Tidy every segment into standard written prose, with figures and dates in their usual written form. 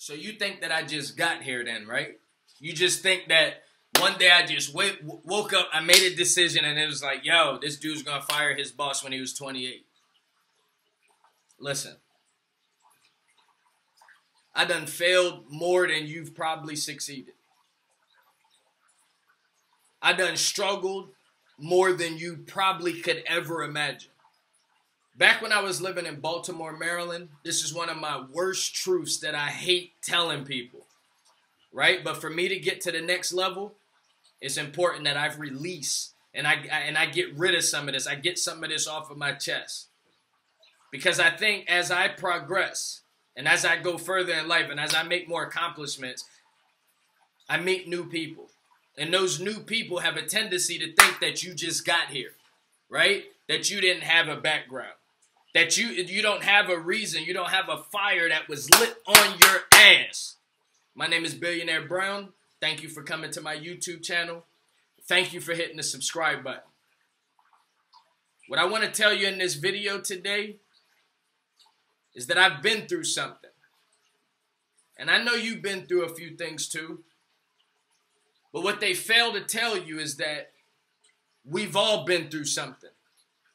So you think that I just got here then, right? You just think that one day I just woke up, I made a decision, and it was like, yo, this dude's going to fire his boss when he was 28. Listen. I done failed more than you've probably succeeded. I done struggled more than you probably could ever imagine. Back when I was living in Baltimore, Maryland, this is one of my worst truths that I hate telling people, right? But for me to get to the next level, it's important that I've released and I get rid of some of this. I get some of this off of my chest. Because I think as I progress and as I go further in life and as I make more accomplishments, I meet new people. And those new people have a tendency to think that you just got here, right? That you didn't have a background. That you don't have a reason. You don't have a fire that was lit on your ass. My name is Billionaire Brown. Thank you for coming to my YouTube channel. Thank you for hitting the subscribe button. What I want to tell you in this video today is that I've been through something. And I know you've been through a few things too. But what they fail to tell you is that we've all been through something.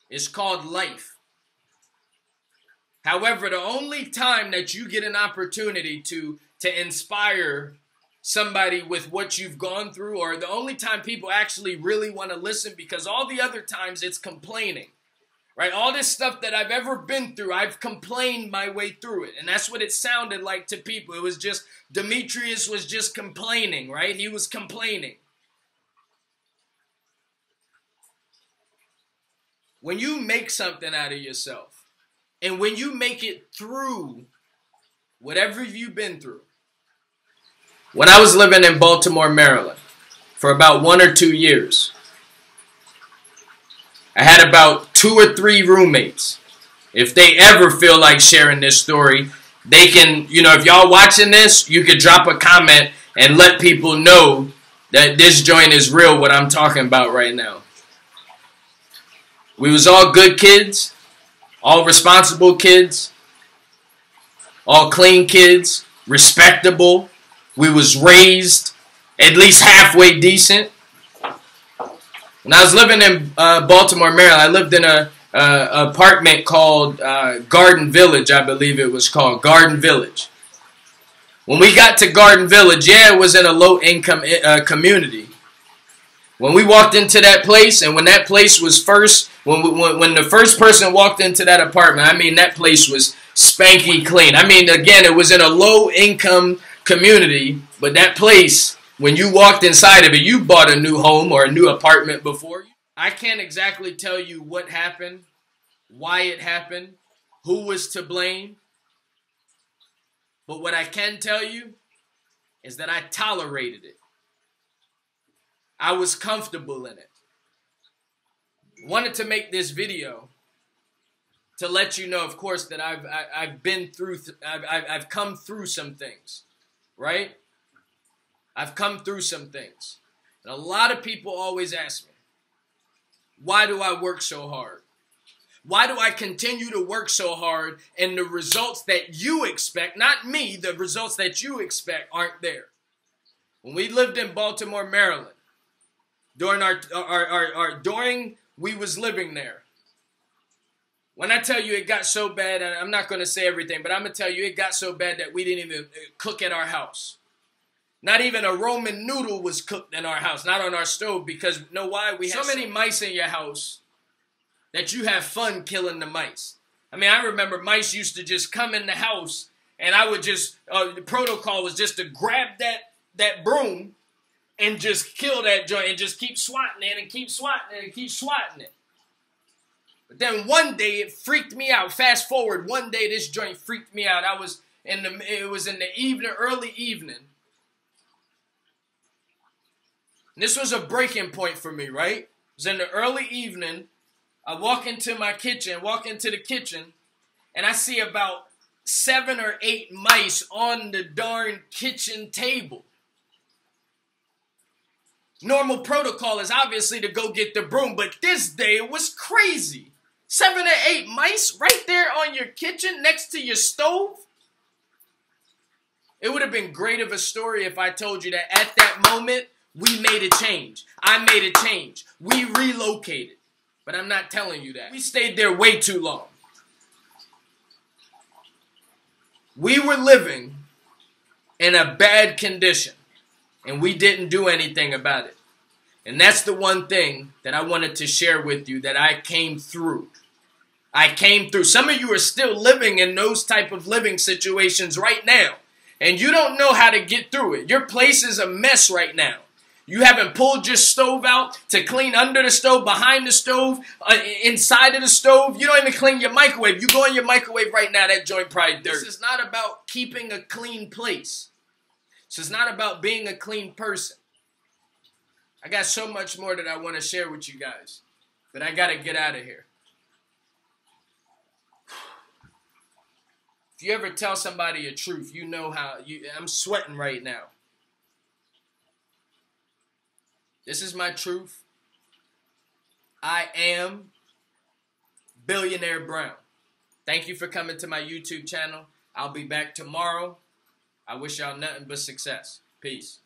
It's called life. However, the only time that you get an opportunity to inspire somebody with what you've gone through, or the only time people actually really want to listen, because all the other times it's complaining, right? All this stuff that I've ever been through, I've complained my way through it. And that's what it sounded like to people. It was just, Demetrius was just complaining, right? He was complaining. When you make something out of yourself, and when you make it through whatever you've been through. When I was living in Baltimore, Maryland, for about 1 or 2 years, I had about 2 or 3 roommates. If they ever feel like sharing this story, they can, if y'all watching this, you could drop a comment and let people know that this joint is real, what I'm talking about right now. We was all good kids. All responsible kids, all clean kids, respectable. We was raised at least halfway decent. When I was living in Baltimore, Maryland, I lived in an apartment called Garden Village, I believe it was called, Garden Village. When we got to Garden Village, yeah, it was in a low-income community. When we walked into that place, and when that place was first, when the first person walked into that apartment, I mean, that place was spanky clean. I mean, again, it was in a low-income community, but that place, when you walked inside of it, you bought a new home or a new apartment before. I can't exactly tell you what happened, why it happened, who was to blame, but what I can tell you is that I tolerated it. I was comfortable in it. Wanted to make this video to let you know, of course, that I've been through, I've come through some things, right? I've come through some things. And a lot of people always ask me, why do I work so hard? Why do I continue to work so hard and the results that you expect, not me, the results that you expect aren't there? When we lived in Baltimore, Maryland, during we was living there. When I tell you it got so bad, and I'm not going to say everything, but I'm going to tell you it got so bad that we didn't even cook at our house. Not even a Roman noodle was cooked in our house, not on our stove, because you know why? We had so many mice in your house that you have fun killing the mice. I mean, I remember mice used to just come in the house, and I would just, the protocol was just to grab that broom and just kill that joint and just keep swatting it and keep swatting it and keep swatting it. But then one day it freaked me out. Fast forward, one day this joint freaked me out. It was in the evening, early evening. And this was a breaking point for me, right? It was in the early evening. I walk into the kitchen, and I see about 7 or 8 mice on the darn kitchen table. Normal protocol is obviously to go get the broom, but this day it was crazy. 7 or 8 mice right there on your kitchen next to your stove. It would have been great of a story if I told you that at that moment, we made a change. I made a change. We relocated. But I'm not telling you that. We stayed there way too long. We were living in a bad condition, and we didn't do anything about it. And that's the one thing that I wanted to share with you that I came through. I came through. Some of you are still living in those type of living situations right now, and you don't know how to get through it. Your place is a mess right now. You haven't pulled your stove out to clean under the stove, behind the stove, inside of the stove. You don't even clean your microwave. You go in your microwave right now, that joint probably dirty. This is not about keeping a clean place. This is not about being a clean person. I got so much more that I want to share with you guys, but I got to get out of here. If you ever tell somebody a truth, you know how I'm sweating right now. This is my truth. I am Billionaire Brown. Thank you for coming to my YouTube channel. I'll be back tomorrow. I wish y'all nothing but success. Peace.